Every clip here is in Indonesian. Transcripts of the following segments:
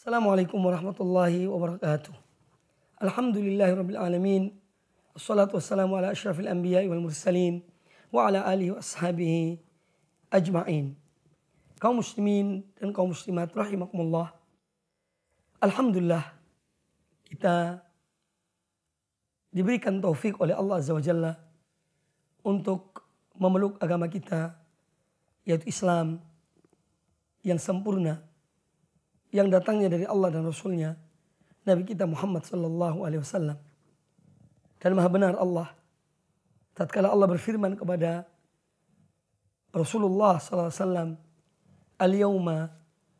Assalamualaikum warahmatullahi wabarakatuh. Alhamdulillahirabbil alamin. Wassalatu wassalamu ala asyrafil anbiya'i wal mursalin wa ala alihi wa ashabihi ajma'in. Kaum muslimin dan kaum muslimat rahimakumullah. Alhamdulillah kita diberikan taufik oleh Allah Azza wa Jalla untuk memeluk agama kita, yaitu Islam yang sempurna, yang datangnya dari Allah dan Rasulnya, Nabi kita Muhammad sallallahu alaihi wasallam. Dan maha benar Allah tatkala Allah berfirman kepada Rasulullah sallallahu alaihi wasallam, "Al-yawma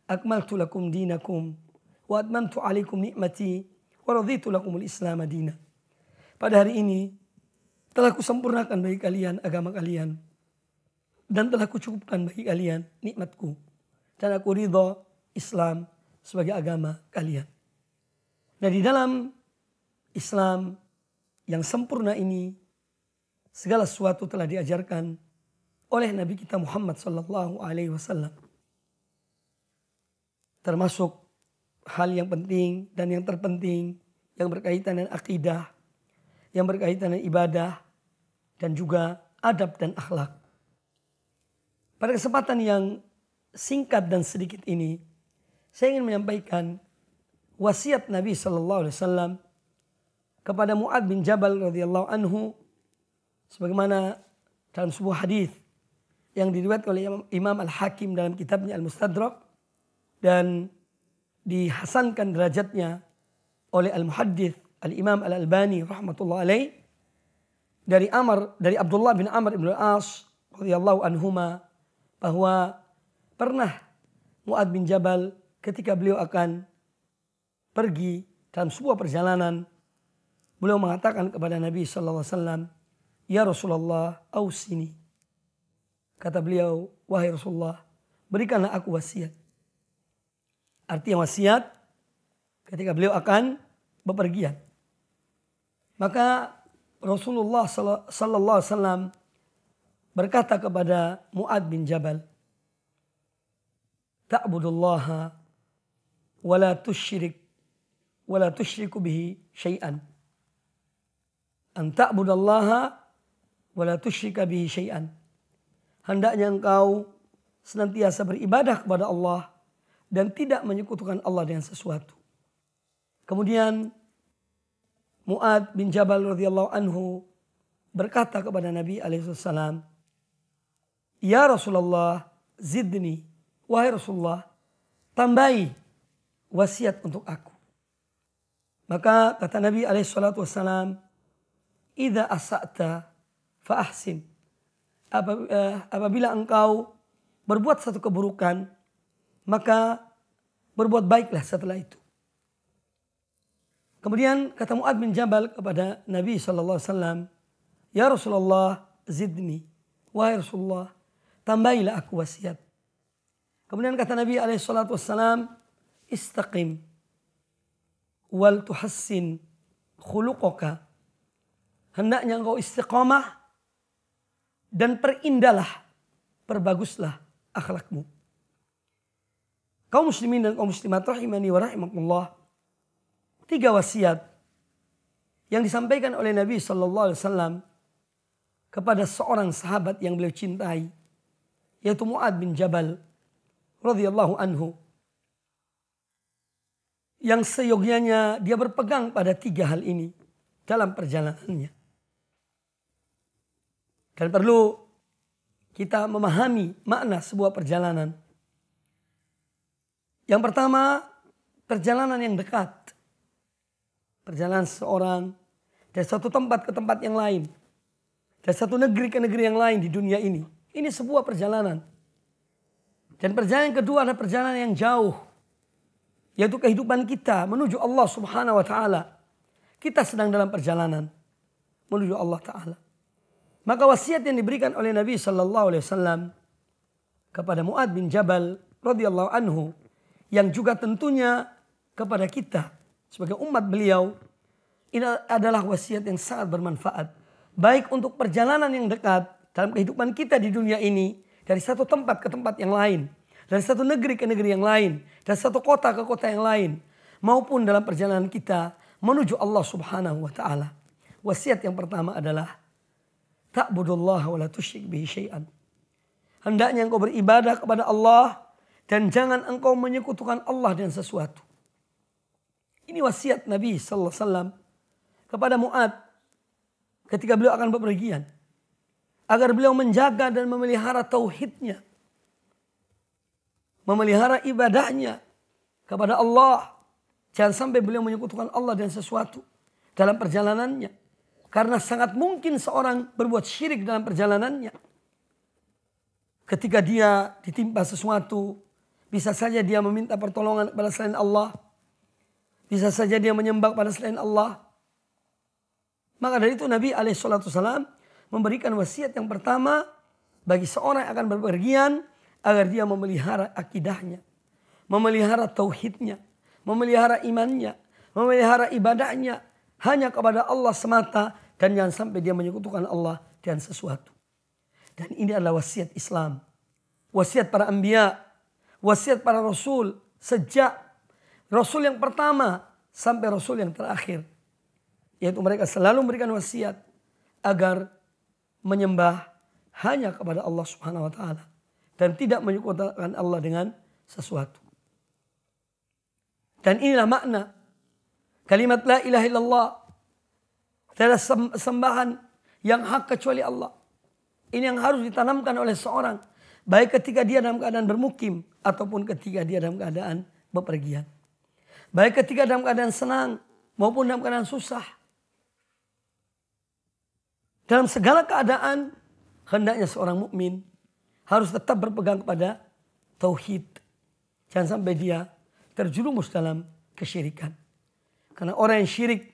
akmaltu lakum dinakum wa atmamtu alaikum ni'mati wa raditu lakumul Islam madina." Pada hari ini telah kusempurnakan bagi kalian agama kalian dan telah kucukupkan bagi kalian nikmatku, dan aku ridha Islam sebagai agama kalian. Nah, di dalam Islam yang sempurna ini segala sesuatu telah diajarkan oleh Nabi kita Muhammad sallallahu alaihi wasallam. Termasuk hal yang penting dan yang terpenting yang berkaitan dengan akidah, yang berkaitan dengan ibadah, dan juga adab dan akhlak. Pada kesempatan yang singkat dan sedikit ini, saya ingin menyampaikan wasiat Nabi sallallahu alaihi wasallam kepada Mu'adz bin Jabal radhiyallahu anhu, sebagaimana dalam sebuah hadis yang diriwayatkan oleh Imam Al-Hakim dalam kitabnya Al-Mustadrak dan dihasankan derajatnya oleh Al-Muhaddits Al-Imam Al-Albani rahmatullah alaih, dari Abdullah bin Amr bin Al-As radhiyallahu anhuma, bahwa pernah Mu'adz bin Jabal ketika beliau akan pergi dalam sebuah perjalanan, beliau mengatakan kepada Nabi sallallahu alaihi wasallam, "Ya Rasulullah, ausini." Kata beliau, "Wahai Rasulullah, berikanlah aku wasiat." Artinya wasiat ketika beliau akan bepergian. Maka Rasulullah sallallahu alaihi wasallam berkata kepada Mu'adz bin Jabal, "Ta'budullaha wa la tusyriku bihi syai'an." An ta'budallaha wa la tusyrika bihi syai'an. Hendaknya engkau senantiasa beribadah kepada Allah dan tidak menyekutukan Allah dengan sesuatu. Kemudian Mu'adz bin Jabal radhiyallahu anhu berkata kepada Nabi alaihi wasallam, "Ya Rasulullah, zidni." Wahai Rasulullah, tambahi wasiat untuk aku. Maka kata Nabi alaihi salatu wasallam, "Idza asa'ta fa ahsin." Apabila engkau berbuat satu keburukan, maka berbuat baiklah setelah itu. Kemudian kata Mu'adz bin Jabal kepada Nabi sallallahu alaihi wasallam, "Ya Rasulullah, zidni." Wahai Rasulullah, tambahilah aku wasiat. Kemudian kata Nabi alaihi salatu wassalam, "Istaqim wal tuhassin khuluqaka." Hendaknya engkau istiqamah dan perindahlah, perbaguslah akhlakmu. Kaum muslimin dan kaum muslimat rahimani wa rahimakumullah, 3 wasiat yang disampaikan oleh Nabi sallallahu alaihi wasallam kepada seorang sahabat yang beliau cintai, yaitu Mu'adz bin Jabal radhiyallahu anhu, yang seyogyanya dia berpegang pada 3 hal ini dalam perjalanannya. Dan perlu kita memahami makna sebuah perjalanan. Yang pertama, perjalanan yang dekat. Perjalanan seseorang dari satu tempat ke tempat yang lain, dari satu negeri ke negeri yang lain di dunia ini. Ini sebuah perjalanan. Dan perjalanan yang kedua adalah perjalanan yang jauh, yaitu kehidupan kita menuju Allah Subhanahu wa taala. Kita sedang dalam perjalanan menuju Allah taala. Maka wasiat yang diberikan oleh Nabi sallallahu alaihi wasallam kepada Mu'adz bin Jabal radhiyallahu anhu, yang juga tentunya kepada kita sebagai umat beliau, ini adalah wasiat yang sangat bermanfaat, baik untuk perjalanan yang dekat dalam kehidupan kita di dunia ini, dari satu tempat ke tempat yang lain, dari satu negeri ke negeri yang lain, dari satu kota ke kota yang lain, maupun dalam perjalanan kita menuju Allah Subhanahu wa taala. Wasiat yang pertama adalah ta'budullaha wa la tusyrik bihi syai'an. Hendaknya engkau beribadah kepada Allah dan jangan engkau menyekutukan Allah dengan sesuatu. Ini wasiat Nabi sallallahu alaihi wasallam kepada Mu'ad ketika beliau akan bepergian, agar beliau menjaga dan memelihara tauhidnya, memelihara ibadahnya kepada Allah. Jangan sampai beliau menyekutukan Allah dengan sesuatu dalam perjalanannya. Karena sangat mungkin seorang berbuat syirik dalam perjalanannya. Ketika dia ditimpa sesuatu, bisa saja dia meminta pertolongan kepada selain Allah. Bisa saja dia menyembah kepada selain Allah. Maka dari itu Nabi SAW memberikan wasiat yang pertama bagi seorang yang akan berpergian, agar dia memelihara akidahnya, memelihara tauhidnya, memelihara imannya, memelihara ibadahnya hanya kepada Allah semata, dan jangan sampai dia menyekutukan Allah dengan sesuatu. Dan ini adalah wasiat Islam, wasiat para anbiya, wasiat para rasul, sejak rasul yang pertama sampai rasul yang terakhir, yaitu mereka selalu memberikan wasiat agar menyembah hanya kepada Allah Subhanahu wa taala dan tidak menyekutukan Allah dengan sesuatu. Dan inilah makna kalimat la ilaha illallah. Tiada sembahan yang hak kecuali Allah. Ini yang harus ditanamkan oleh seorang, baik ketika dia dalam keadaan bermukim ataupun ketika dia dalam keadaan bepergian. Baik ketika dalam keadaan senang maupun dalam keadaan susah. Dalam segala keadaan hendaknya seorang mukmin harus tetap berpegang kepada tauhid. Jangan sampai dia terjerumus dalam kesyirikan. Karena orang yang syirik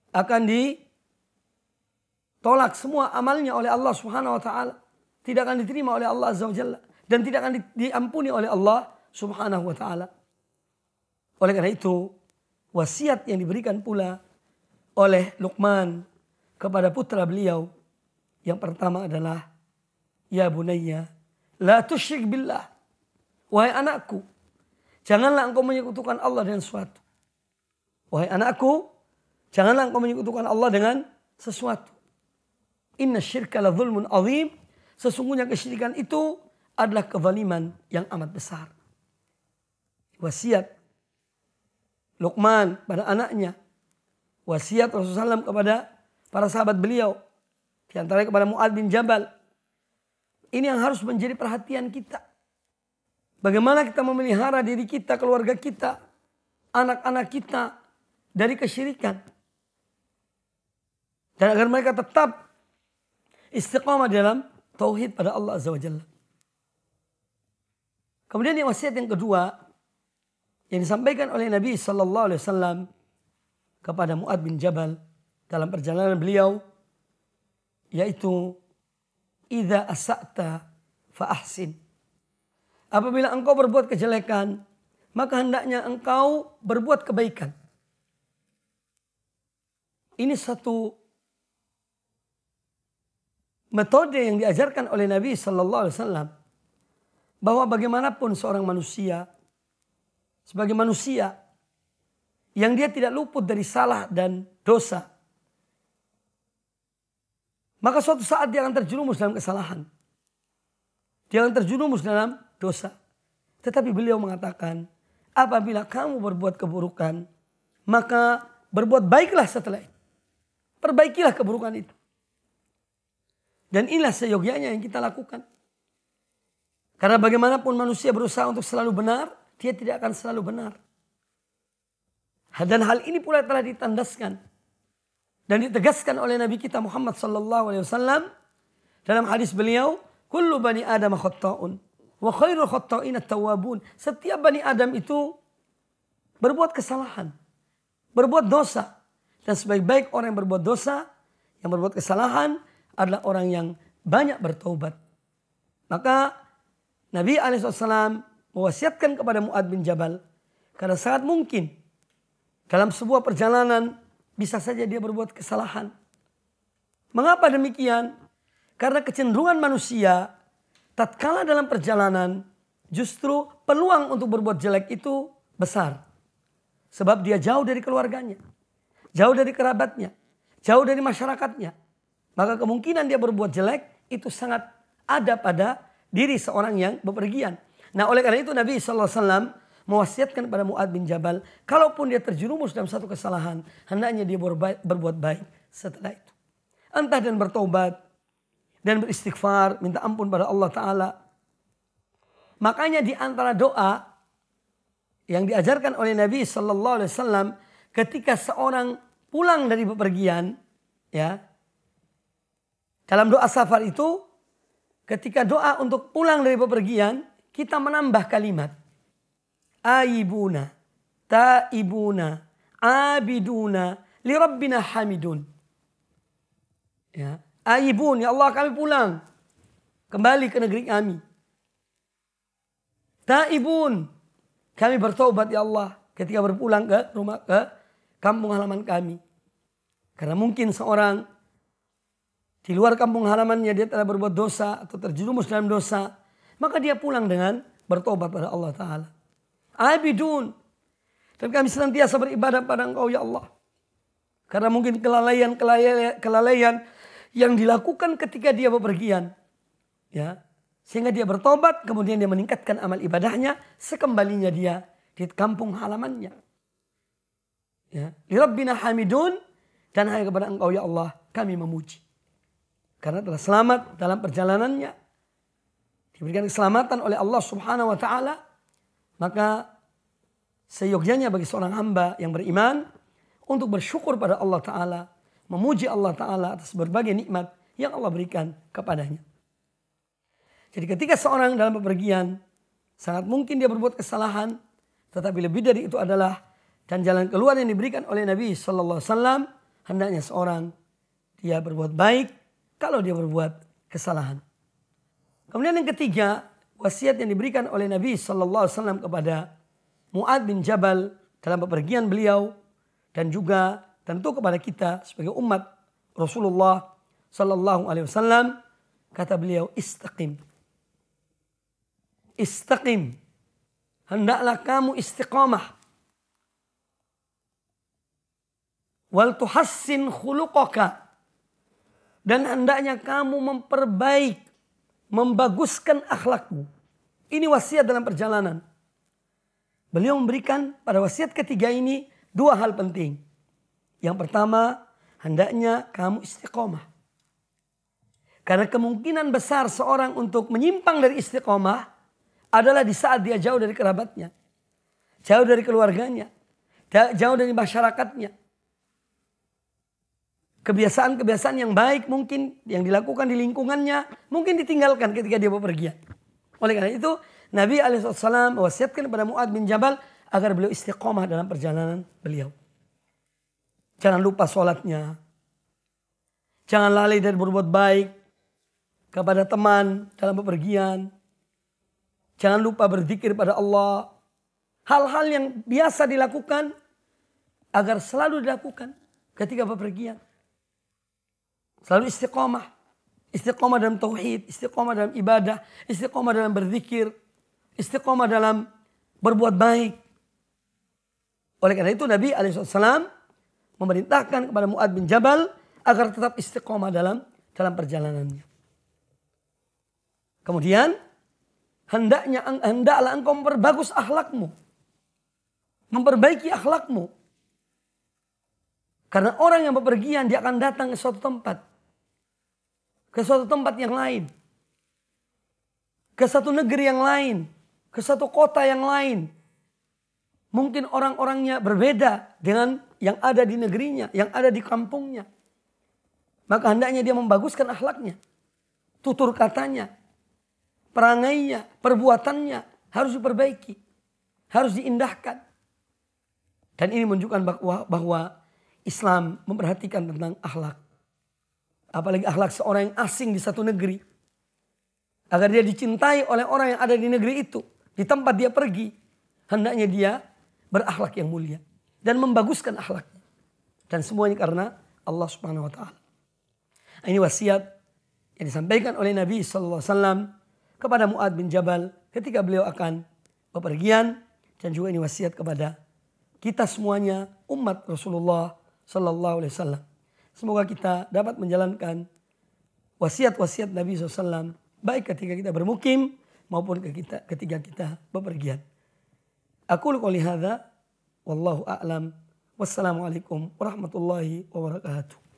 akan ditolak semua amalnya oleh Allah Subhanahu wa taala. Tidak akan diterima oleh Allah Azza wa Jalla dan tidak akan diampuni oleh Allah Subhanahu wa taala. Oleh karena itu, wasiat yang diberikan pula oleh Luqman kepada putra beliau yang pertama adalah, ya bunayya la tusyrik billah. Wahai anakku, janganlah engkau menyekutukan Allah dengan sesuatu. Wahai anakku, janganlah engkau menyekutukan Allah dengan sesuatu. Inna syirka la zulmun azim. Sesungguhnya kesyirikan itu adalah kezaliman yang amat besar. Wasiat Luqman pada anaknya. Wasiat Rasulullah SAW kepada para sahabat beliau. Di antaranya kepada Mu'ad bin Jabal. Ini yang harus menjadi perhatian kita. Bagaimana kita memelihara diri kita, keluarga kita, anak-anak kita dari kesyirikan. Dan agar mereka tetap istiqamah dalam tauhid pada Allah Azza wa Jalla. Kemudian yang wasiat yang kedua yang disampaikan oleh Nabi Sallallahu Alaihi Wasallam kepada Mu'ad bin Jabal dalam perjalanan beliau, yaitu idza asa'ta fa ahsin. Apabila engkau berbuat kejelekan, maka hendaknya engkau berbuat kebaikan. Ini satu metode yang diajarkan oleh Nabi Sallallahu Alaihi Wasallam, bahwa bagaimanapun seorang manusia, sebagai manusia yang dia tidak luput dari salah dan dosa, maka suatu saat dia akan terjerumus dalam kesalahan, dia akan terjerumus dalam dosa. Tetapi beliau mengatakan, apabila kamu berbuat keburukan, maka berbuat baiklah setelah itu. Perbaikilah keburukan itu. Dan inilah seyogyanya yang kita lakukan. Karena bagaimanapun manusia berusaha untuk selalu benar, dia tidak akan selalu benar. Dan hal ini pula telah ditandaskan dan ditegaskan oleh Nabi kita Muhammad SAW dalam hadis beliau, kullu bani Adam khatta'un wa khairul khatta'in at-tawwabun. Setiap bani Adam itu berbuat kesalahan, berbuat dosa. Dan sebaik-baik orang yang berbuat dosa, yang berbuat kesalahan adalah orang yang banyak bertaubat. Maka Nabi SAW mewasiatkan kepada Mu'ad bin Jabal, karena sangat mungkin dalam sebuah perjalanan bisa saja dia berbuat kesalahan. Mengapa demikian? Karena kecenderungan manusia tatkala dalam perjalanan justru peluang untuk berbuat jelek itu besar. Sebab dia jauh dari keluarganya, jauh dari kerabatnya, jauh dari masyarakatnya. Maka kemungkinan dia berbuat jelek itu sangat ada pada diri seorang yang bepergian. Nah, oleh karena itu Nabi SAW mewasiatkan kepada Mu'adz bin Jabal, kalaupun dia terjerumus dalam satu kesalahan, hendaknya dia berbuat baik setelah itu. Entah dan bertobat dan beristighfar, minta ampun pada Allah Ta'ala. Makanya di antara doa yang diajarkan oleh Nabi SAW ketika seorang pulang dari bepergian, ya, dalam doa safar itu, ketika doa untuk pulang dari bepergian, kita menambah kalimat aibuna, taibuna, abiduna, li rabbina hamidun. Ya, aibun, ya Allah kami pulang kembali ke negeri kami. Taibun, kami bertobat ya Allah ketika berpulang ke rumah, ke kampung halaman kami. Karena mungkin seorang di luar kampung halamannya dia telah berbuat dosa atau terjerumus dalam dosa, maka dia pulang dengan bertobat pada Allah Ta'ala. Abidun, dan kami senantiasa beribadah pada Engkau ya Allah. Karena mungkin kelalaian yang dilakukan ketika dia bepergian, ya, sehingga dia bertobat, kemudian dia meningkatkan amal ibadahnya sekembalinya dia di kampung halamannya. Ya, li rabbina hamidun, dan hanya kepada Engkau ya Allah kami memuji. Karena telah selamat dalam perjalanannya, diberikan keselamatan oleh Allah Subhanahu wa Ta'ala, maka seyogyanya bagi seorang hamba yang beriman untuk bersyukur pada Allah Ta'ala, memuji Allah Ta'ala atas berbagai nikmat yang Allah berikan kepadanya. Jadi ketika seorang dalam bepergian, sangat mungkin dia berbuat kesalahan, tetapi lebih dari itu adalah, dan jalan keluar yang diberikan oleh Nabi SAW, hendaknya seorang dia berbuat baik kalau dia berbuat kesalahan. Kemudian yang ketiga, wasiat yang diberikan oleh Nabi SAW kepada Mu'adz bin Jabal dalam bepergian beliau, dan juga tentu kepada kita sebagai umat Rasulullah SAW, kata beliau, istaqim. Istaqim, hendaklah kamu istiqamah. Wal tuhassin khuluqaka, dan hendaknya kamu memperbaik, membaguskan akhlakmu. Ini wasiat dalam perjalanan. Beliau memberikan pada wasiat ketiga ini dua hal penting. Yang pertama, hendaknya kamu istiqamah. Karena kemungkinan besar seorang untuk menyimpang dari istiqamah adalah di saat dia jauh dari kerabatnya, jauh dari keluarganya, jauh dari masyarakatnya. Kebiasaan-kebiasaan yang baik mungkin yang dilakukan di lingkungannya mungkin ditinggalkan ketika dia bepergian. Oleh karena itu Nabi SAW mewasiatkan kepada Mu'adz bin Jabal agar beliau istiqomah dalam perjalanan beliau. Jangan lupa sholatnya. Jangan lalai dari berbuat baik kepada teman dalam bepergian. Jangan lupa berzikir pada Allah. Hal-hal yang biasa dilakukan agar selalu dilakukan ketika bepergian. Selalu istiqomah. Istiqomah dalam tauhid, istiqomah dalam ibadah, istiqomah dalam berzikir, istiqomah dalam berbuat baik. Oleh karena itu Nabi SAW memerintahkan kepada Mu'adz bin Jabal agar tetap istiqomah dalam perjalanannya. Kemudian hendaklah engkau memperbagus akhlakmu. Memperbaiki akhlakmu. Karena orang yang bepergian dia akan datang ke suatu tempat. Ke suatu tempat yang lain. Ke satu negeri yang lain. Ke satu kota yang lain. Mungkin orang-orangnya berbeda dengan yang ada di negerinya. Yang ada di kampungnya. Maka hendaknya dia membaguskan akhlaknya. Tutur katanya. Perangainya, perbuatannya harus diperbaiki. Harus diindahkan. Dan ini menunjukkan bahwa Islam memperhatikan tentang akhlak. Apalagi akhlak seorang yang asing di satu negeri. Agar dia dicintai oleh orang yang ada di negeri itu. Di tempat dia pergi. Hendaknya dia berakhlak yang mulia. Dan membaguskan akhlaknya. Dan semuanya karena Allah Subhanahu wa Ta'ala. Ini wasiat yang disampaikan oleh Nabi SAW kepada Mu'adz bin Jabal ketika beliau akan bepergian, dan juga ini wasiat kepada kita semuanya umat Rasulullah Sallallahu Alaihi Wasallam. Semoga kita dapat menjalankan wasiat-wasiat Nabi SAW baik ketika kita bermukim maupun ketika kita bepergian. Aku qouli hadza wallahu a'lam. Wassalamualaikum warahmatullahi wabarakatuh.